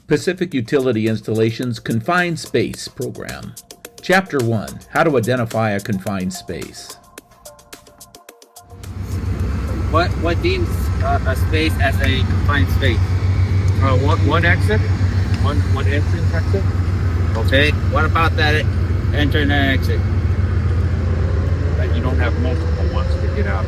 Pacific Utility Installations Confined Space Program. Chapter 1, How to Identify a Confined Space. What deems a space as a confined space? One exit, one entrance exit. Okay. What about that enter and exit? That you don't have multiple ones to get out.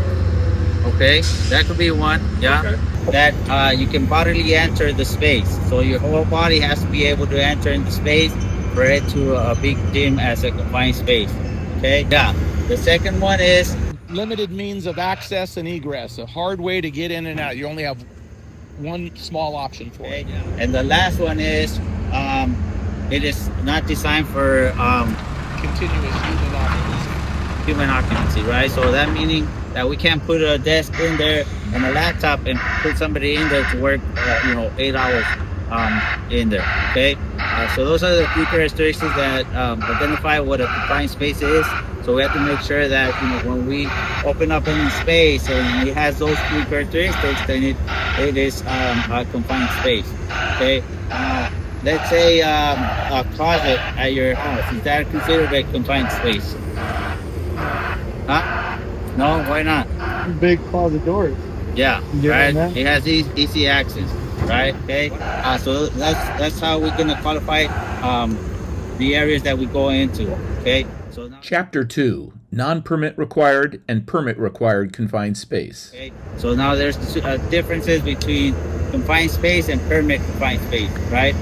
Okay, that could be one. Yeah. Okay. That you can bodily enter the space. So your whole body has to be able to enter in the space for it to be deemed as a confined space. Okay. Yeah. The second one is limited means of access and egress, a hard way to get in and out. You only have one small option for it. And the last one is it is not designed for Continuous human occupancy, right? So that meaning that we can't put a desk in there and a laptop and put somebody in there to work 8 hours in there. Okay, so those are the key characteristics that identify what a confined space is. So we have to make sure that when we open up any space and it has those three characteristics, then it is a confined space. Okay, let's say a closet at your house, is that considered a confined space? Huh? No, why not? Big closet doors. Yeah, Yeah, right. man. It has easy access, right? Okay. So that's how we're gonna qualify the areas that we go into. Okay. So now, Chapter 2, Non-Permit Required and Permit Required Confined Space. okay. So now there's differences between confined space and permit confined space, right?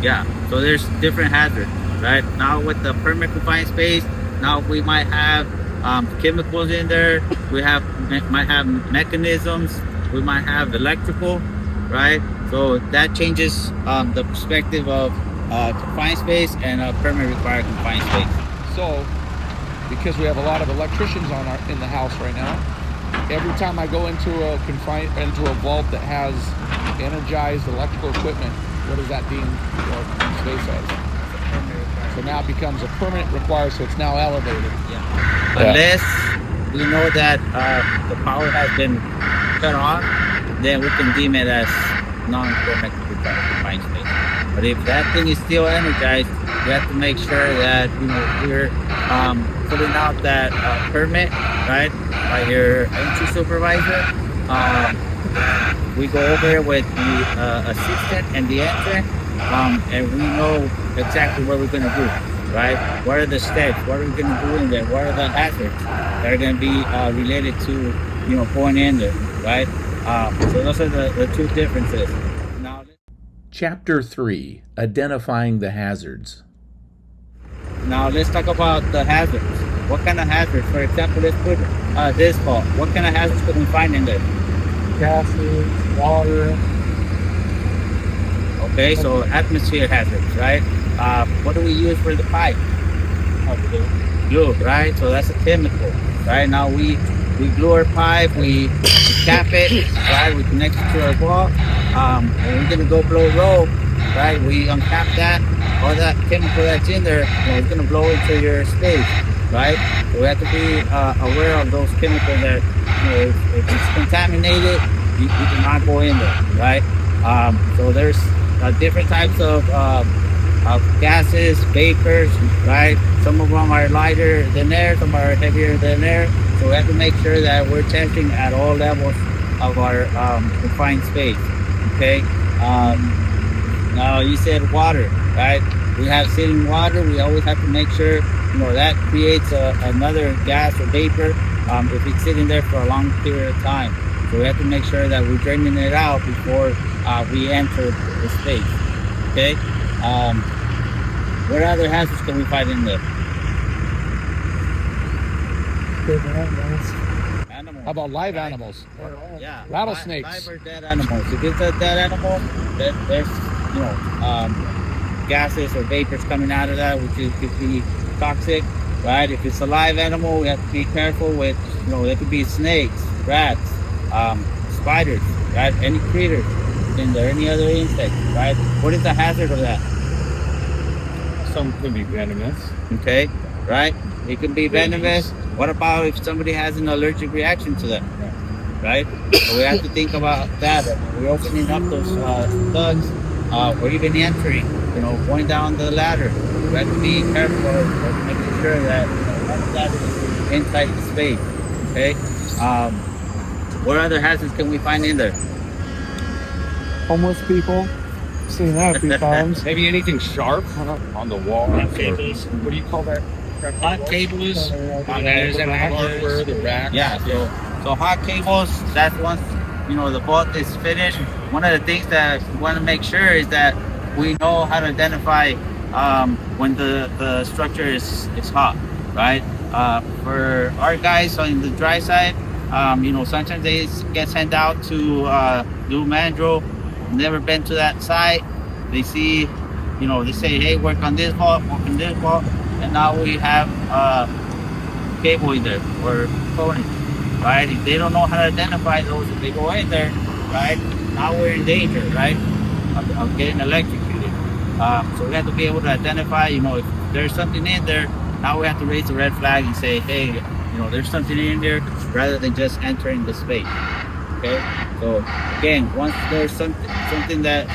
Yeah. So there's different hazards, right? Now with the permit confined space, now we might have chemicals in there. We might have mechanisms. We might have electrical, right? So that changes the perspective of confined space and permit required confined space. So, because we have a lot of electricians in the house right now, every time I go into a vault that has energized electrical equipment, what does that deem your space as? So now it becomes a permanent required, so it's now elevated. Yeah. Unless we know that the power has been cut off, then we can deem it as non-permit required confined space. But if that thing is still energized, we have to make sure that we're filling out that permit, right, by your entry supervisor. We go over it with the assistant and the entrant, and we know exactly what we're going to do, right? What are the steps? What are we going to do in there? What are the hazards that are going to be related to going in there, right? So those are the two differences. Now, Chapter 3, Identifying the Hazards. Now let's talk about the hazards. What kind of hazards? For example, let's put this vault. What kind of hazards could we find in there? Gases, water. Okay, so atmosphere hazards, right? What do we use for the pipe? Glue, right? So that's a chemical, right? Now we glue our pipe, we cap it, right? We connect it to our wall. And we're gonna go blow rope, right? We uncap that. All that chemical that's in there, it's gonna blow into your space, right? So we have to be aware of those chemicals that, if it's contaminated, you cannot go in there, right? So there's different types of gases, vapors, right? Some of them are lighter than air, some are heavier than air. So we have to make sure that we're testing at all levels of our confined space, okay? Now you said water, right? We have sitting water. We always have to make sure, that creates another gas or vapor if it's sitting there for a long period of time. So we have to make sure that we're draining it out before we enter the space, okay? What other hazards can we find in there? Animals. How about live animals? Yeah. Rattlesnakes. Live or dead animals. If it's a dead animal, there's gases or vapors coming out of that, which could be toxic, right? If it's a live animal, we have to be careful with, there could be snakes, rats, spiders, right? Any critters in there, any other insects, right? What is the hazard of that? Some could be venomous. Okay, right? It can be venomous. What about if somebody has an allergic reaction to that? Right? So we have to think about that. We're opening up those slugs or even entering, going down the ladder. We have to be careful of making sure that all of that is inside the space. Okay. What other hazards can we find in there? Homeless people. Seen that a few times. Maybe anything sharp on the wall. Hot or- cables. What do you call that? Hot cables. There's an hardware, the rack. Yeah. So hot cables. That's once the bolt is finished. One of the things that we want to make sure is that we know how to identify when the structure is hot, right? For our guys on the dry side, sometimes they get sent out to do mandrel. Never been to that site. They see, they say, hey, work on this vault, and now we have cable in there or components, right? If they don't know how to identify those, if they go in there, right, now we're in danger, right, of getting electrocuted. So we have to be able to identify, if there's something in there, now we have to raise the red flag and say, hey, there's something in there, rather than just entering the space. Okay, so again, once there's something that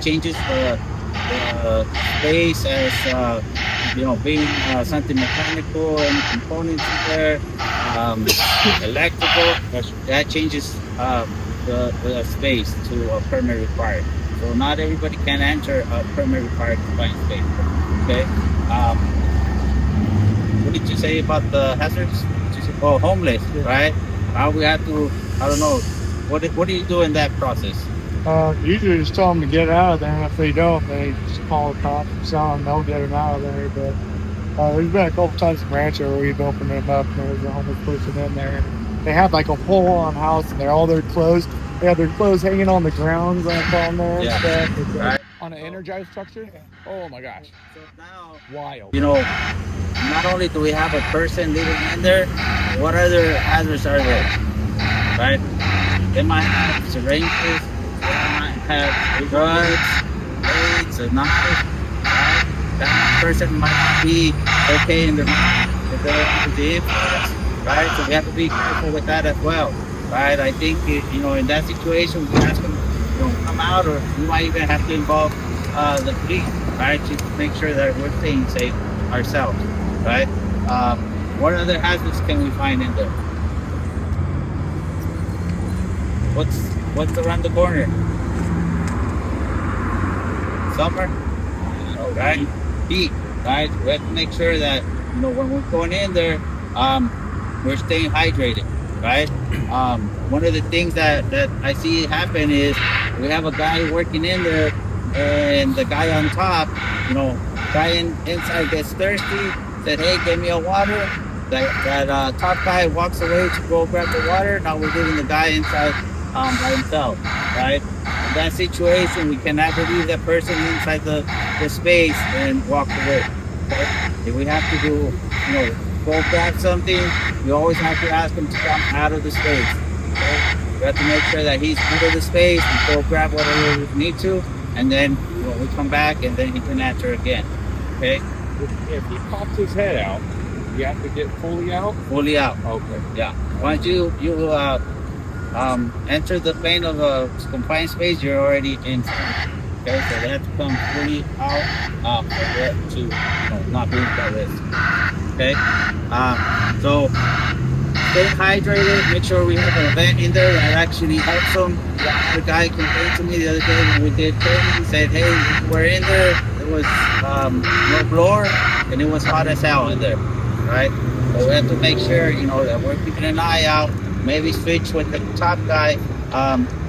changes the space as being something mechanical and components in there, electrical, that changes the space to a permit required. So not everybody can enter a permit required confined space. Okay. What did you say about the hazards? Oh, homeless, right? Now we have to, I don't know, what do you do in that process? Usually just tell them to get out of there, and if they don't, they just call the cops and tell them they'll get them out of there. But there's been a couple times in Rancho where we've opened them up and there's a homeless person in there. They have like a full-on house and they're all their clothes. They have their clothes hanging on the ground like on there and Yeah. stuff. It's, Right. On an energized structure? Oh my gosh. So now, Wild. not only do we have a person living in there, what other hazards are there? Right? They might have syringes, they might have drugs, blades, a knife, right? That person might not be okay in their mind if they're under the influence, right? So we have to be careful with that as well, right? I think, in that situation, we ask them, come out, or we might even have to involve the police, right? To make sure that we're staying safe ourselves, right? What other hazards can we find in there? What's around the corner? Summer, right? Heat, right? We have to make sure that when we're going in there, we're staying hydrated, right? One of the things that I see happen is we have a guy working in there, and the guy on top, guy inside gets thirsty, said, hey, give me a water. That top guy walks away to go grab the water. Now we're leaving the guy inside by himself, right? In that situation, we cannot leave that person inside the space and walk away. Okay? If we have to go grab something, we always have to ask him to come out of the space. Okay? We have to make sure that he's out of the space and go grab whatever we need to, and then we come back and then he can enter again. Okay? If he pops his head out, you have to get fully out. Fully out. Okay. Yeah. Once you enter the plane of a confined space, you're already inside. Okay, so they have to come fully out for it to not be at risk. Okay. So stay hydrated. Make sure we have an event in there that actually helps them. The guy complained to me the other day when we did training. He said, "Hey, we're in there. It was no blower, and it was hot as hell in there, right?" So we have to make sure that we're keeping an eye out. Maybe switch with the top guy,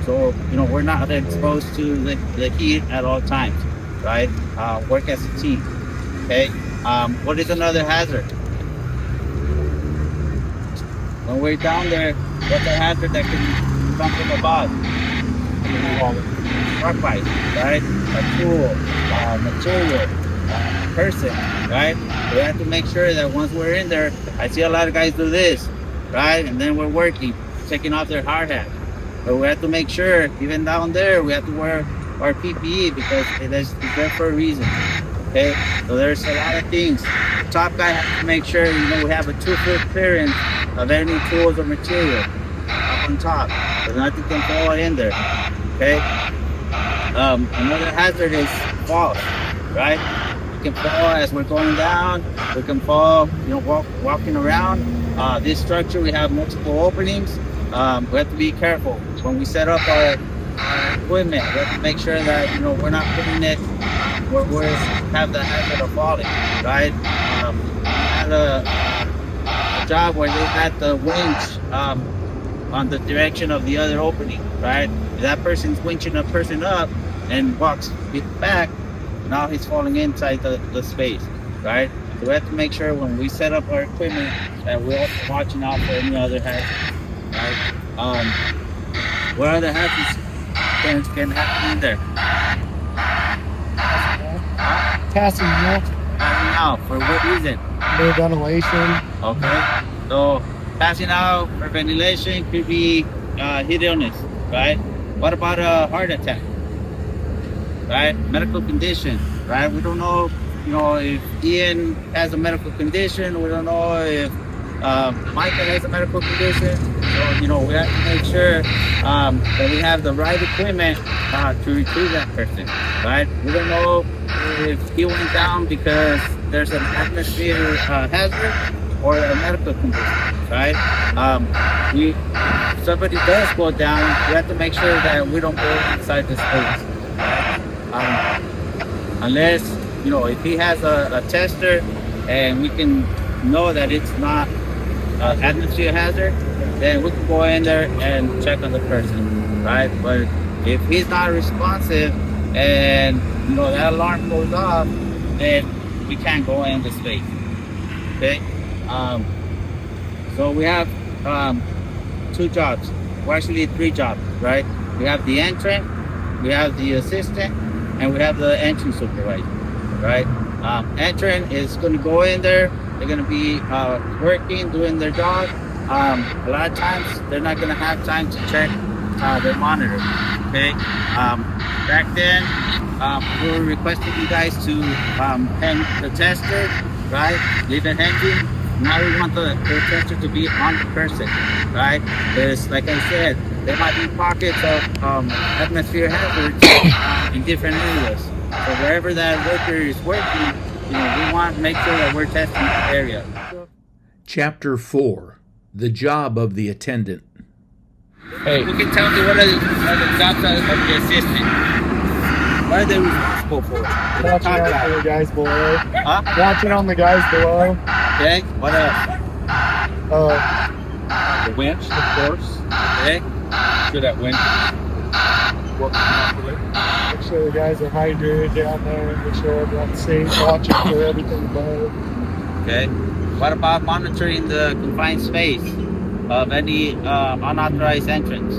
so we're not exposed to the heat at all times, right? Work as a team. Okay. What is another hazard? When we're down there, what's a hazard that can come from above? Rock bite, right? A tool, material, person, right? We have to make sure that once we're in there, I see a lot of guys do this, right? And then we're working, taking off their hard hat. But we have to make sure, even down there, we have to wear our PPE because it's there for a reason. Okay, so there's a lot of things. The top guy has to make sure we have a 2-foot clearance of any tools or material up on top, so nothing can fall in there. Okay, Another hazard is falls, right? We can fall as we're going down. We can fall, walking around. This structure, we have multiple openings. We have to be careful when we set up our equipment. We have to make sure that we're not putting it where we have the hazard of falling, right? We had a job where they had the winch on the direction of the other opening, right? That person's winching a person up and walks back. Now he's falling inside the space, right? So we have to make sure when we set up our equipment that we're also watching out for any other hazards, right? What other hazards can happen in there? Passing out, Passing out, for what reason? no ventilation. Okay, so passing out for ventilation could be heat illness, right? What about a heart attack, right? Medical condition, right? We don't know, if Ian has a medical condition. We don't know if Michael has a medical condition. So, we have to make sure that we have the right equipment to retrieve that person, right? We don't know if he went down because there's an atmosphere hazard or a medical condition, right? Somebody does go down, we have to make sure that we don't go inside the space, right? Unless, if he has a tester and we can know that it's not atmosphere hazard, then we can go in there and check on the person, right? But if he's not responsive and that alarm goes off, then we can't go in the space. Okay. So we have 2 jobs, well, actually 3 jobs, right? We have the entrant, we have the assistant, and we have the entrance supervisor, right? Entrant is going to go in there. They're going to be working, doing their job. A lot of times they're not going to have time to check their monitor. Okay. Back then, we were requesting you guys to hang the tester, right? Leave it hanging. Now we want the tester to be on the person, right? Because, like I said, there might be pockets of atmosphere hazards in different areas. So wherever that worker is working, we want to make sure that we're testing that area. Chapter 4. The job of the attendant. Hey, who can tell me what are the jobs of the assistant? What are they responsible for? Watching out for the guys below. Huh? Watching on the guys below. Okay, what else? The winch, of course. Okay, Sure that winch is working properly. Make sure the guys are hydrated down there. Make sure everyone's safe. Watching for everything above. okay. What about monitoring the confined space of any unauthorized entrance?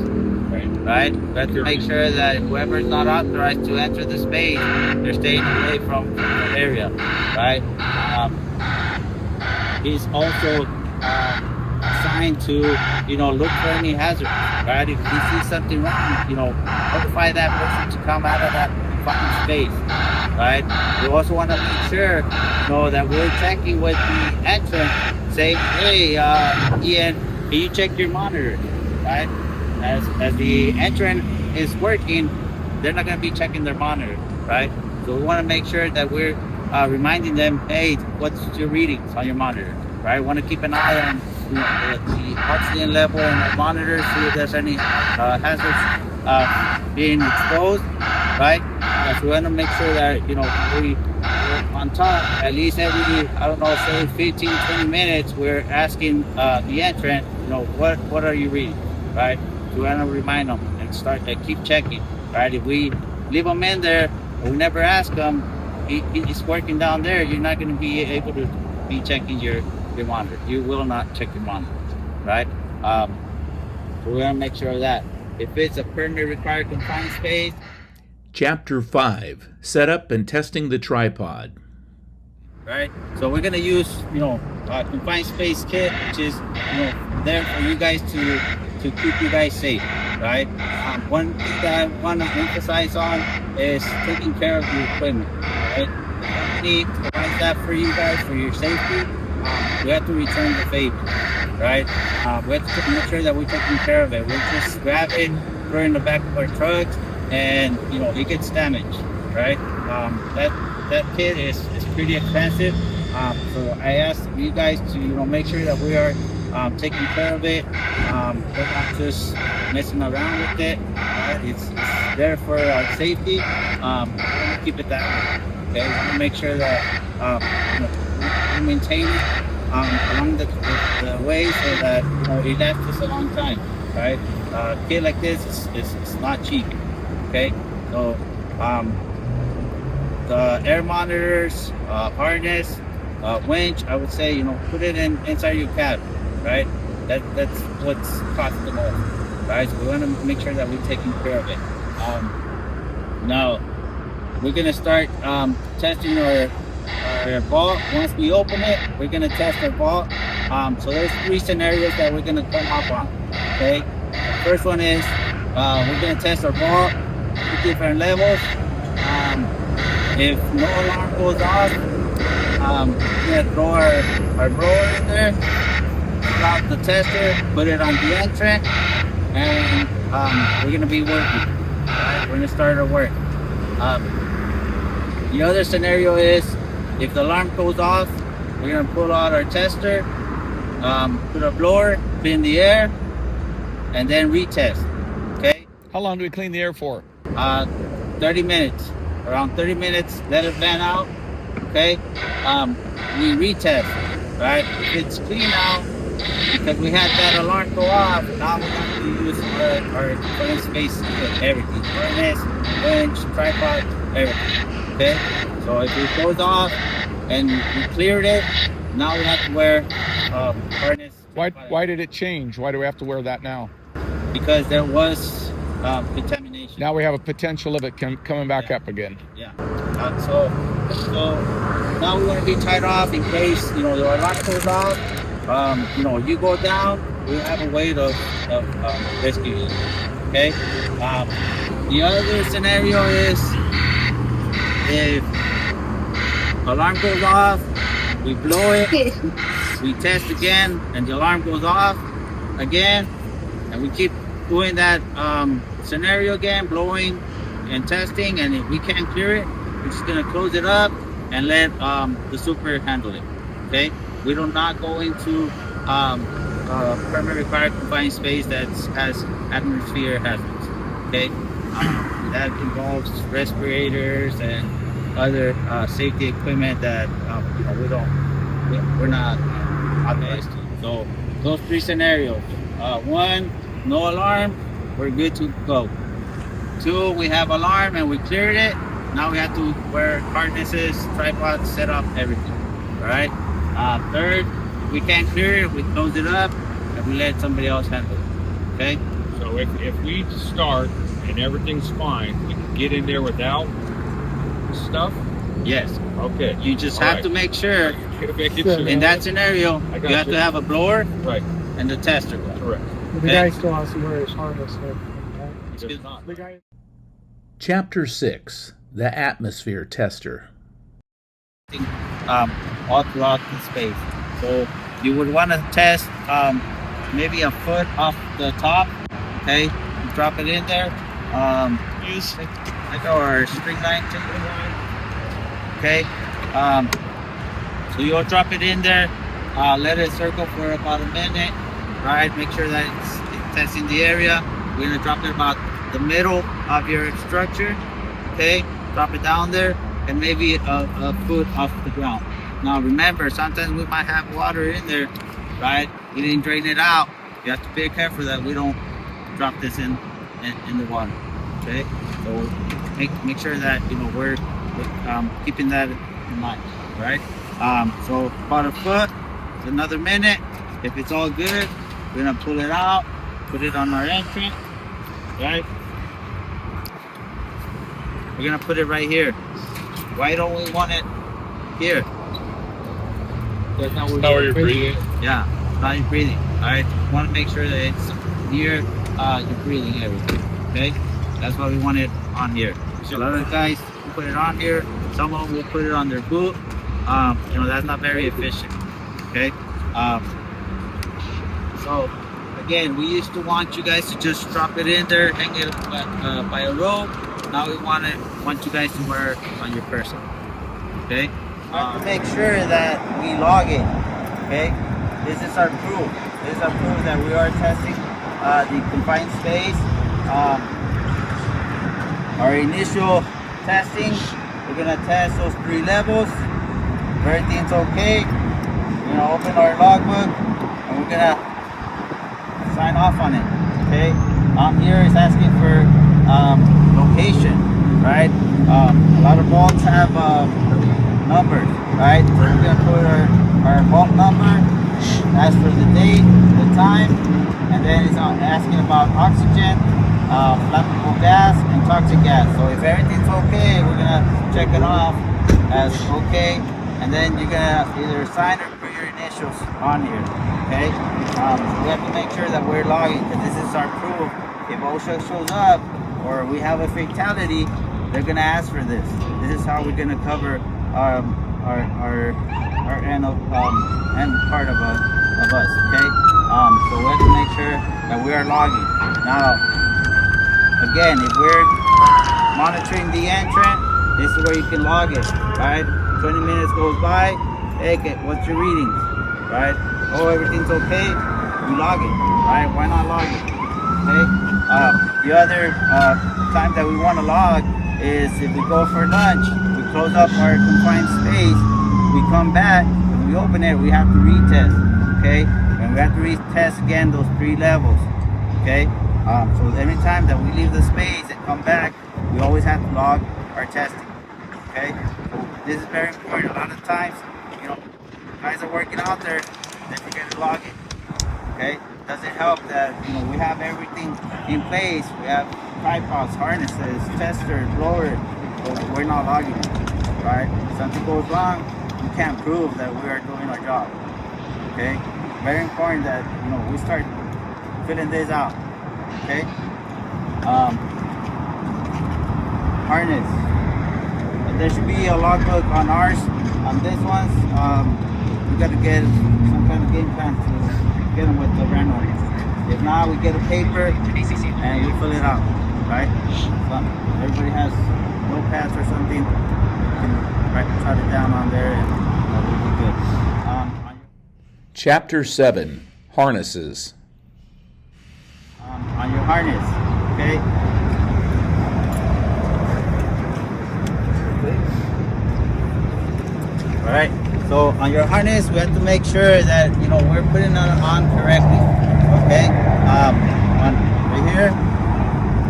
Right? We have to make sure that whoever is not authorized to enter the space, they're staying away from the area, right? He's also assigned to, look for any hazards, right? If he sees something wrong, notify that person to come out of that confined space, right? We also want to make sure, that we're checking with the entrant, say, hey, Ian, can you check your monitor, right? As the entrant is working, they're not going to be checking their monitor, right? So we want to make sure that we're reminding them, hey, what's your readings on your monitor, right? We want to keep an eye on the oxygen level on our monitor, see if there's any hazards being exposed, right? So we want to make sure that, we're on top, at least every, say 15, 20 minutes, we're asking the entrant, what are you reading, right? So we want to remind them and keep checking, right? If we leave them in there and we never ask them, he's working down there, you're not going to be able to be checking your monitor. You will not check your monitor, right? So we want to make sure of that. If it's a permit required confined space. Chapter 5. Setup and testing the tripod. Right? So we're going to use, confined space kit, which is, there for you guys to keep you guys safe, right? One thing that I want to emphasize on is taking care of your equipment, right? The company provides that for you guys for your safety. We have to return the favor, right? We have to make sure that we're taking care of it. We'll just grab it, put it in the back of our trucks, and it gets damaged, right? That kit is pretty expensive. So I asked you guys to make sure that we are taking care of it. We're not just messing around with it. Right? It's there for our safety. We want to keep it that way. Okay, we want to make sure that we maintain it along the way so that it lasts us a long time. Right? Kit like this is not cheap. Okay, so the air monitors, harness, winch, I would say put it inside your cab, right? That's what's cost the most, right? So we want to make sure that we're taking care of it. Now we're gonna start testing our vault. Once we open it, we're gonna test our vault. So there's 3 scenarios that we're gonna come up on. Okay, first one is we're gonna test our vault at different levels. If no alarm goes off, we're gonna throw our blower in there, pull out the tester, put it on the entrance, and we're gonna be working. Right? We're gonna start our work. The other scenario is if the alarm goes off, we're gonna pull out our tester, put our blower, clean the air, and then retest. Okay? How long do we clean the air for? 30 minutes. Around 30 minutes, let it fan out. Okay? We retest. Right? If it's clean now, because we had that alarm go off, now we're going to use our furnace space kit, everything. Furnace, winch, tripod, everything. Okay? So if it goes off and we cleared it, now we have to wear harness. Why did it change? Why do we have to wear that now? Because there was contamination. Now we have a potential of it coming back up again. Yeah. So now we want to be tied off in case the alarm goes off. You go down, we have a way to rescue you. Okay. The other scenario is if alarm goes off, we blow it, we test again, and the alarm goes off again, and we keep doing that scenario again, blowing and testing, and if we can't clear it, we're just gonna close it up and let the super handle it. Okay, we do not go into permit required confined space that has atmosphere hazards. Okay, that involves respirators and other safety equipment that we're not authorized to. So those 3 scenarios: 1, no alarm, we're good to go. 2, we have alarm and we cleared it. Now we have to wear harnesses, tripods, set up everything. All right. 3rd, if we can't clear it, we close it up and we let somebody else handle it. Okay. So if we start and everything's fine, we can get in there without stuff? Yes. Okay. You just have to make sure Sure. in that scenario you have to have a blower Right. and the tester. Correct. The guy still has to wear his harness. It's not. The guy. Chapter 6: The Atmosphere Tester. All throughout the space. So you would want to test maybe a foot off the top. Okay, you drop it in there. Use like our string line tape. Okay, so you'll drop it in there. Let it circle for about a minute. Right, make sure that it's testing the area. We're gonna drop it about the middle of your structure. Okay, drop it down there and maybe a foot off the ground. Now remember, sometimes we might have water in there, right? We didn't drain it out. You have to be careful that we don't drop this in the water. Okay, so make sure that we're keeping that in mind, right? So about a foot, another minute. If it's all good, we're gonna pull it out, put it on our entrance, right? We're gonna put it right here. Why don't we want it here? That's not where you're breathing. Yeah, not your breathing. All right, want to make sure that it's near your breathing area. Okay, that's why we want it on here. So a lot of guys will put it on here. Some of them will put it on their boot. That's not very efficient. Okay, so again, we used to want you guys to just drop it in there, hang it by a rope. Now we want you guys to wear it on your person. Okay. To make sure that we log it. Okay. This is our proof. This is our proof that we are testing the confined space. Our initial testing, we're gonna test those 3 levels. If everything's okay, we're gonna open our logbook and we're gonna sign off on it. Okay. Here is asking for location, right? A lot of vaults have numbers, right? So we're gonna put our vault number, ask for the date, the time, and then it's asking about oxygen, flammable gas, and toxic gas. So if everything's okay, we're gonna check it off as okay, and then you're gonna either sign or put your initials on here. Okay. We have to make sure that we're logging because this is our proof. If OSHA shows up or we have a fatality, they're gonna ask for this. This is how we're gonna cover our end part of us. Okay. So we have to make sure that we are logging. Now, again, if we're monitoring the entrant, this is where you can log it. Right. 20 minutes goes by. Hey, what's your readings? Right. Oh, everything's okay. We log it. Right. Why not log it? Okay. The other time that we want to log is if we go for lunch, we close up our confined space, we come back, when we open it, we have to retest, okay? And we have to retest again those 3 levels, okay? So every time that we leave the space and come back, we always have to log our testing, okay? So this is very important. A lot of times, guys are working out there, they forget to log it, okay? Doesn't help that we have everything in place. We have tripods, harnesses, testers, blowers, but we're not logging it. Right? If something goes wrong, we can't prove that we are doing our job. Okay? Very important that we start filling this out. Okay? Harness. There should be a logbook on ours. On this ones, we got to get some kind of game plan to get them with the rental. If not, we get a paper and we fill it out, right? So everybody has notepads or something. You can jot it down on there and that will be good. Chapter 7, Harnesses. On your harness, okay? All right. So on your harness, we have to make sure that we're putting it on correctly. Okay. Right here,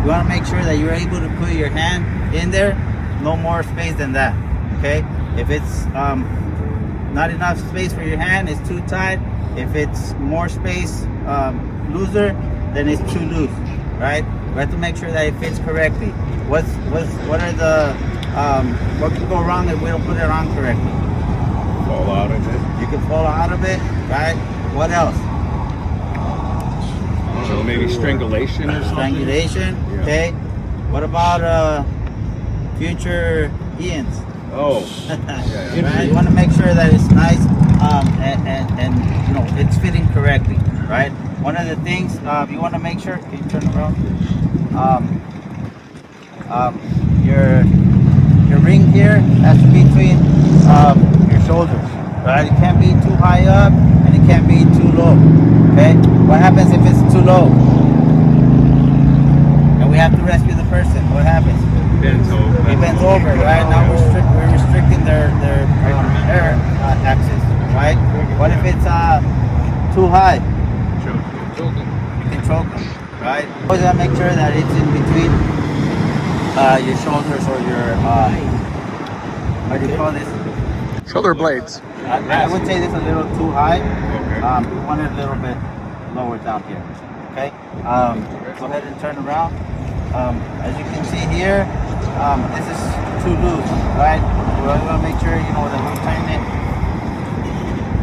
you want to make sure that you're able to put your hand in there. No more space than that. Okay. If it's not enough space for your hand, it's too tight. If it's more space looser, then it's too loose. Right. We have to make sure that it fits correctly. What are the what can go wrong if we don't put it on correctly? Fall out of it. You can fall out of it, right? What else? So maybe strangulation or something. Strangulation. Yeah. Okay. What about future Ians? Oh. Right? You want to make sure that it's nice and it's fitting correctly, right? One of the things you want to make sure. Can you turn around? Your ring here has to be between your shoulders, right? It can't be too high up and it can't be too low. Okay. What happens if it's too low? And we have to rescue the person. What happens? Bends over. It bends over, right? Now we're restricting their air access, right? What if it's too high? You can choke them, right? Always gotta make sure that it's in between your shoulders or your what do you call this? Shoulder blades. I would say this is a little too high. We want it a little bit lower down here. Okay. Go ahead and turn around. As you can see here, this is too loose, right? We want to make sure that we tighten it.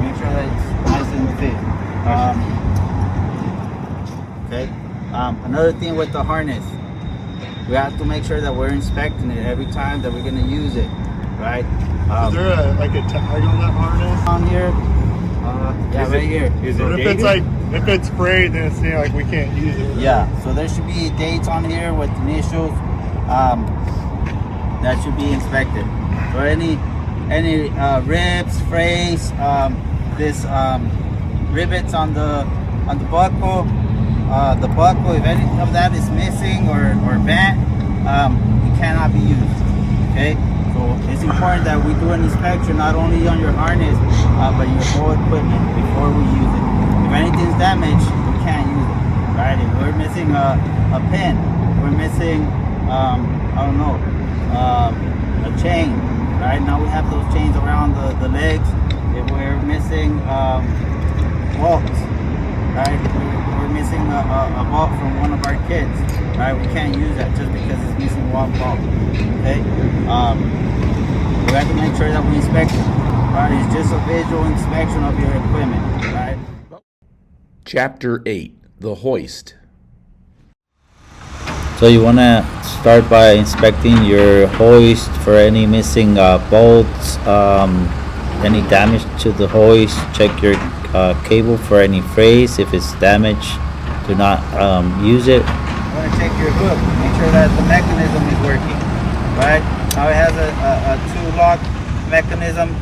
Make sure that it's nice and fit. Okay. Another thing with the harness, we have to make sure that we're inspecting it every time that we're going to use it, right? Is there a tag on that harness? On here, Yeah, right here. Is But it if it's dated? like if it's sprayed, then it's like we can't use it. Yeah, so there should be dates on here with initials that should be inspected. For any ribs, frays, this rivets on the buckle, if any of that is missing or bent, it cannot be used. Okay, so it's important that we do an inspection not only on your harness but your whole equipment before we use it. If anything's damaged, we can't use it. Right? If we're missing a pin, we're missing I don't know, a chain. Right now we have those chains around the legs. If we're missing bolts, right? We're missing a bolt from one of our kids, right? We can't use that just because it's missing one bolt. Okay. We have to make sure that we inspect it. Right? It's just a visual inspection of your equipment, right? Chapter 8, The Hoist. So you want to start by inspecting your hoist for any missing bolts, any damage to the hoist. Check your cable for any frays. If it's damaged, do not use it. You want to check your hook, make sure that the mechanism is working. Right? Now it has a two-lock mechanism.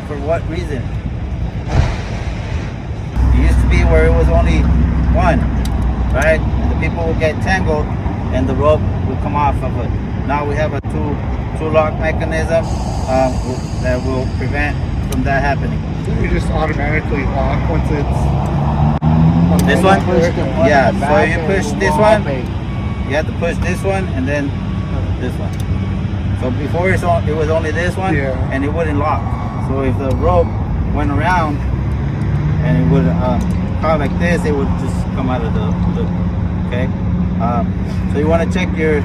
For what reason? It used to be where it was only one, right? And the people would get tangled and the rope will come off of it. Now we have a two lock mechanism that will prevent from that happening. We just automatically lock once it's. This one? Yeah, so you push this one, you have to push this one and then this one. So before it was only this one, Yeah. and it wouldn't lock. So if the rope went around and it would caught like this, it would just come out of the okay? So you want to check your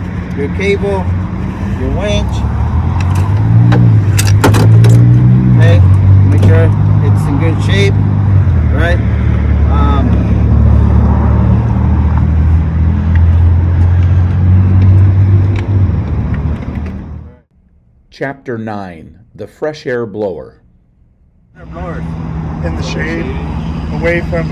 cable, your winch, okay? Make sure it's in good shape, right? Chapter 9, The Fresh Air Blower. Blowers. In the shade, away from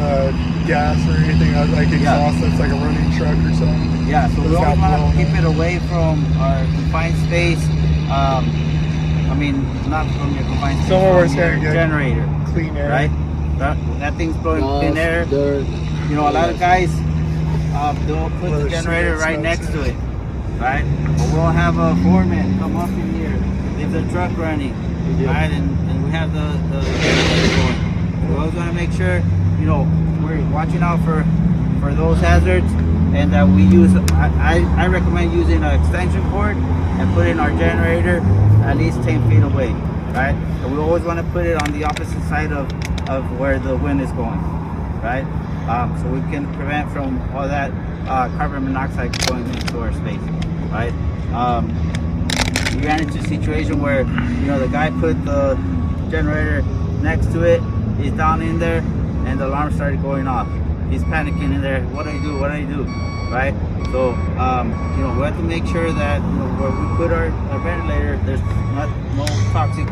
gas or anything like exhaust that's like a running truck or something. Yeah, so we It's always not want to blown keep it away from our confined space. I mean, not from your confined space, Somewhere where it's from your gonna get generator, Clean air. right? That thing's blowing clean air. You know, a lot of guys, they'll put Well, the the generator cigarette right smokes next to it, right? But we'll have a foreman come up in here, leave the truck running, right? And we have the generator going. We always want to make sure, you know, we're watching out for those hazards, and that we use. I recommend using an extension cord and putting our generator at least 10 feet away, right? And we always want to put it on the opposite side of where the wind is going, right? So we can prevent from all that carbon monoxide going into our space, right? We ran into a situation where, you know, the guy put the generator next to it, he's down in there, and the alarm started going off. He's panicking in there. What do I do? What do I do? Right? So, you know, we have to make sure that, you know, where we put our ventilator, there's no toxic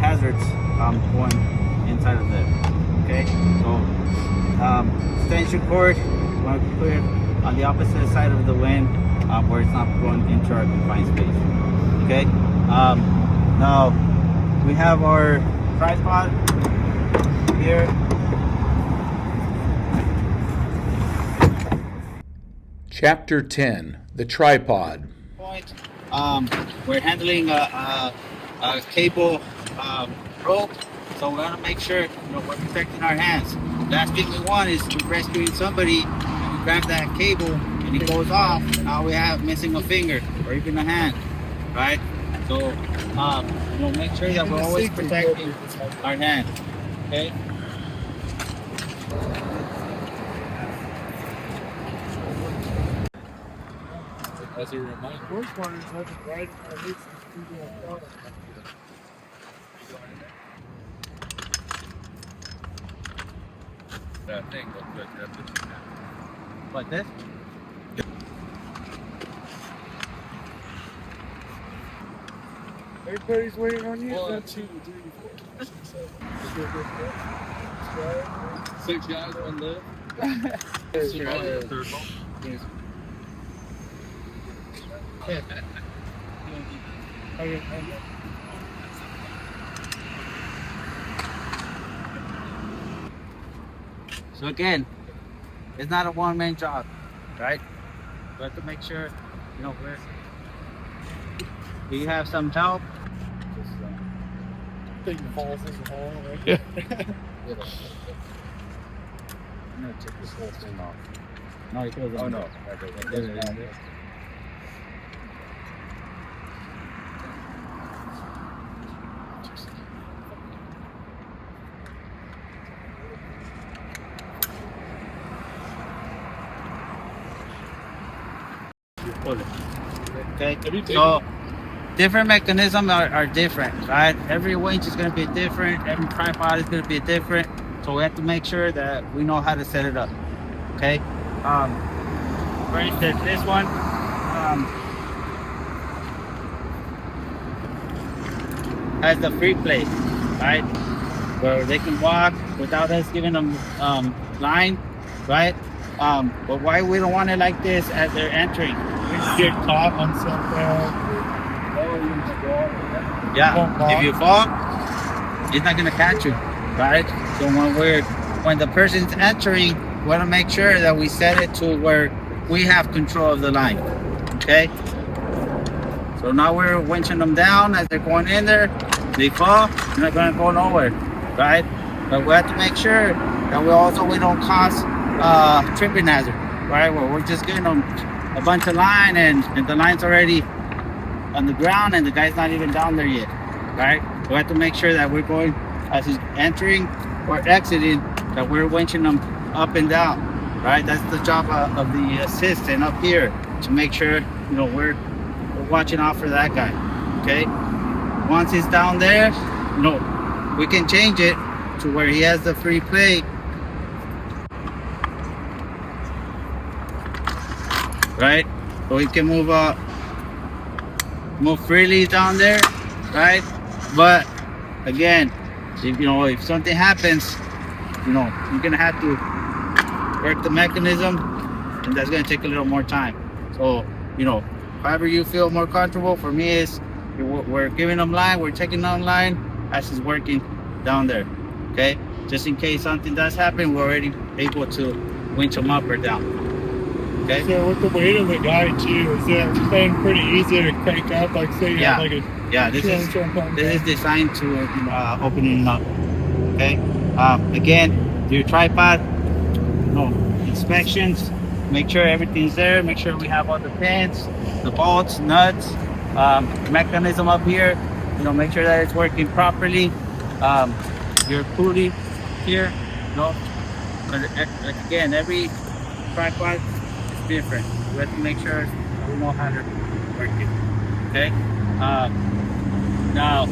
hazards going inside of there. Okay? So, extension cord, we want to put it on the opposite side of the wind, where it's not going into our confined space. Okay? Now, we have our tripod here. Chapter 10, The Tripod. Point. We're handling a cable rope, so we want to make sure, you know, we're protecting our hands. Last thing we want is rescuing somebody and we grab that cable and it goes off. Now we have missing a finger or even a hand, right? So, you know, make sure that we're always protecting our hands. Okay. As a reminder. Worst part is having right at least That thing that's Like this? Everybody's waiting on you. 1, 2, 3, 4, 5, 6, 7. 6 guys, 1 left. Yes, See right. my third ball. Okay. So again, it's not a one-man job, right? We have to make sure, you know, we have some help. Thing falls in the hole. Right? Yeah. I'm gonna take this whole thing off. No, it goes on. Oh, no. Okay, so different mechanisms are different, right? Every winch is going to be different. Every tripod is going to be different. So we have to make sure that we know how to set it up. Okay. For instance, this one has the free play, right? Where they can walk without us giving them line, right? But why we don't want it like this as they're entering? Get caught on something. Yeah, if you fall, it's not gonna catch you, right? So when the person's entering, we want to make sure that we set it to where we have control of the line. Okay. So now we're winching them down as they're going in there. They fall, they're not gonna go nowhere, right? But we have to make sure that we don't cause tripping hazard, right? Where we're just giving them a bunch of line and the line's already on the ground and the guy's not even down there yet, right? We have to make sure that we're going as he's entering or exiting, that we're winching them up and down, right? That's the job of the assistant up here, to make sure, you know, we're watching out for that guy. Okay, once he's down there, you know, we can change it to where he has the free play, right? So he can move freely down there, right? But again, if something happens, you know, you're gonna have to work the mechanism, and that's gonna take a little more time. So, you know, however you feel more comfortable. For me, is we're giving them line, we're taking them line as he's working down there. Okay, just in case something does happen, we're already able to winch them up or down. Okay. So with the weight of the guy too, is it been pretty easy to crank up? Like say you Yeah. have like a This is is designed to opening up. Okay. Again, your tripod, inspections. Make sure everything's there. Make sure we have all the pins, the bolts, nuts, mechanism up here. Make sure that it's working properly. Your pulley here. Like again, every tripod is different. We have to make sure we know how to work it. Okay. Now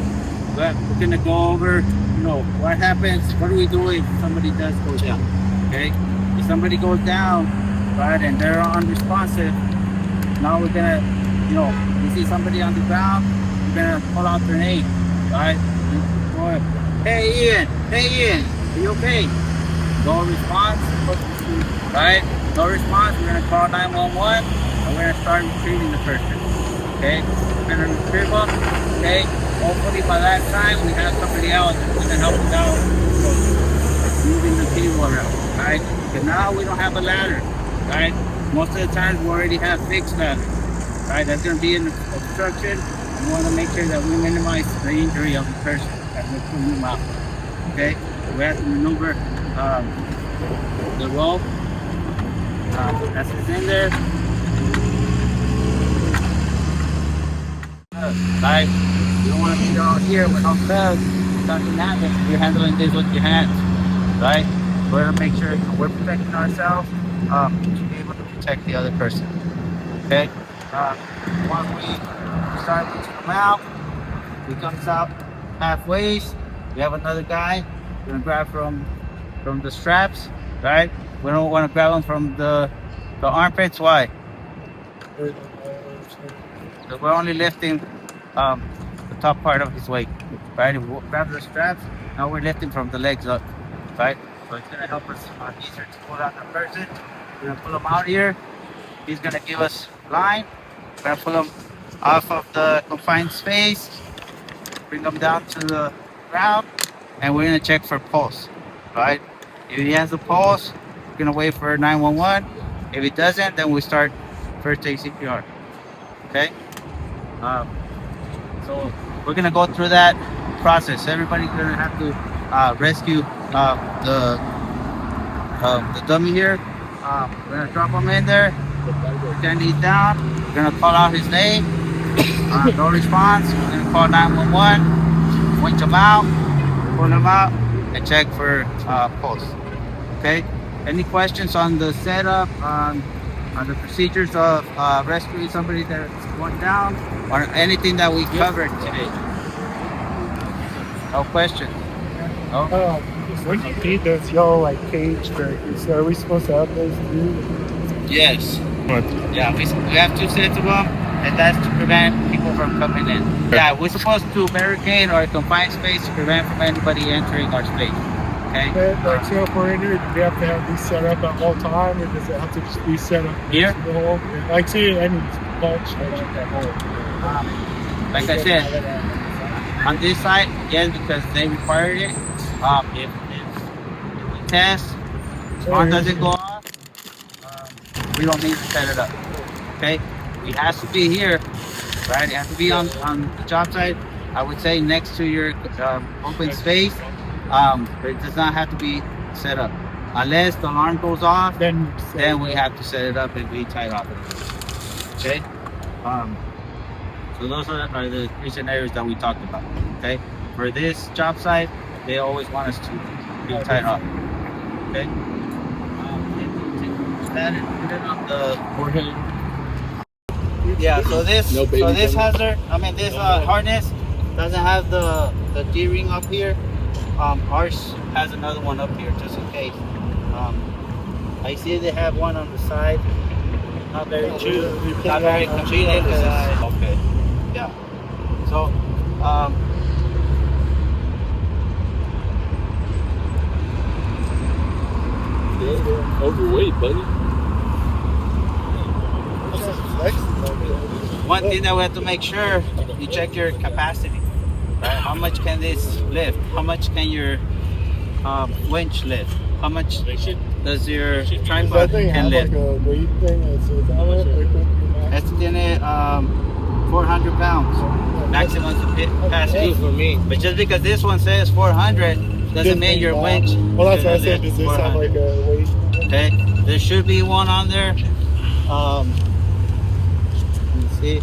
we're gonna go over. What happens. What do we do if somebody does go down? Okay. If somebody goes down, right, and they're unresponsive, now we're gonna, we see somebody on the ground, we're gonna pull out their name, right? Hey Ian, are you okay? No response, right? No response, we're gonna call 911 and we're gonna start retrieving the person. Okay? We're gonna retrieve them, okay? Hopefully by that time we have somebody else that's gonna help us out moving the table around, right? Because now we don't have a ladder, right? Most of the times we already have fixed ladders, right? That's gonna be an obstruction. We want to make sure that we minimize the injury of the person as we're pulling them out. Okay? So we have to maneuver the rope as it's in there. Right? You don't want to be down here with no thugs. Something happens. You're handling this with your hands, right? We're gonna make sure we're protecting ourselves to be able to protect the other person. Okay? Once we start reaching them out, he comes out halfway. We have another guy. We're gonna grab from the straps, right? We don't want to grab them from the armpits. Why? So we're only lifting the top part of his weight, right? And we'll grab the straps. Now we're lifting from the legs up, right? So it's gonna help us easier to pull out the person. We're gonna pull him out here. He's gonna give us line. We're gonna pull him off of the confined space, bring him down to the ground, and we're gonna check for pulse, right? If he has a pulse, we're gonna wait for 911. If he doesn't, then we start first aid CPR. Okay. So we're gonna go through that process. Everybody's gonna have to rescue the dummy here. We're gonna drop him in there. Pretend he's down. We're gonna call out his name. No response. We're gonna call 911. Winch him out. Pull him out and check for pulse. Okay. Any questions on the setup, on the procedures of rescuing somebody that's going down, or anything that we covered today? No questions. No. When you feed those yellow like cage turkeys, are we supposed to have those too? Yes. Yeah, we have 2 sets of them, and that's to prevent people from coming in. Yeah, we're supposed to barricade or confine space to prevent from anybody entering our space. Okay. Like, so if we're in here, do we have to have these set up at all time, or does it have to just be set up Here? next to the hole? Like, see, I mean, bunch. Like I said, on this side, yes, because they required it. If the test one doesn't go off, we don't need to set it up. Okay, it has to be here, right? It has to be on the job site. I would say next to your open space. But it does not have to be set up unless the alarm goes off. Then we have to set it up and we tie it off. Okay. So those are the 3 scenarios that we talked about. Okay. For this job site, they always want us to be tied off. Okay. Put it on the forehead. Yeah. So this hazard, this harness doesn't have the D-ring up here. Ours has another one up here just in case. I see they have one on the side. Not very true. Not very convenient. Okay. Yeah. So, Overweight, buddy. one thing that we have to make sure, you check your capacity. Right? How much can this lift? How much can your winch lift? How much does your tripod can lift? Like a weight thing that's on it? That's in it 400 pounds. Maximum capacity for me. But just because this one says 400 doesn't mean your winch. Well, that's what I said. Does this have like a weight? Okay, there should be one on there. Let me see.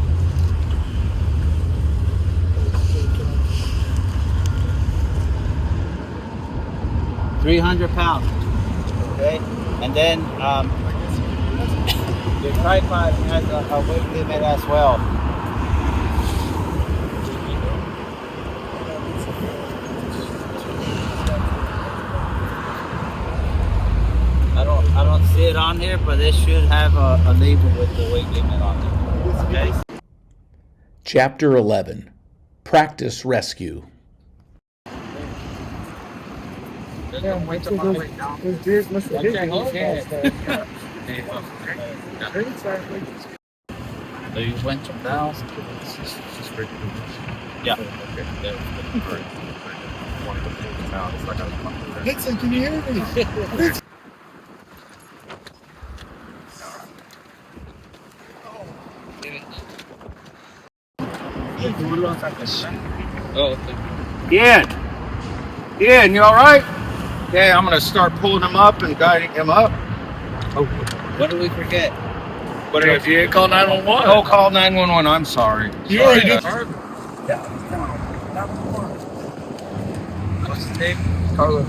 £300, okay, and then your tripod has a weight limit as well. I don't see it on here, but it should have a label with the weight limit on it. Okay. Chapter 11. Practice Rescue. Yeah, wait till those deers must have hit you. So you went from down. Yeah. Dixon, can you hear me? Ian, you all right? Okay, I'm gonna start pulling him up and guiding him up. What did we forget? But if you didn't call 911, oh, call 911. I'm sorry. You already did. What's his name? Carla.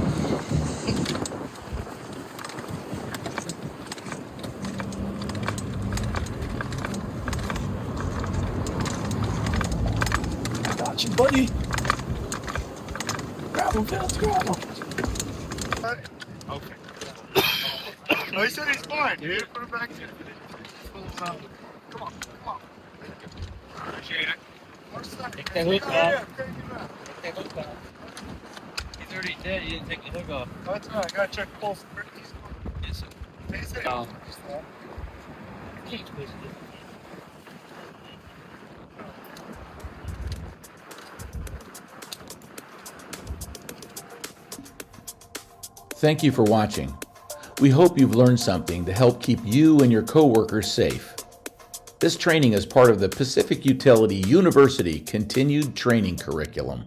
Got you, buddy. Grab him, Phil. Grab him. Okay. No, he said he's fine, dude. Put him back in. Come on, come on. Appreciate it. Take the hook off. Take the hook off. He's already dead. You didn't take the hook off. That's right. I gotta check the pulse. Yes, sir. Oh. Keep twisted. Thank you for watching. We hope you've learned something to help keep you and your coworkers safe. This training is part of the Pacific Utility University Continued Training Curriculum.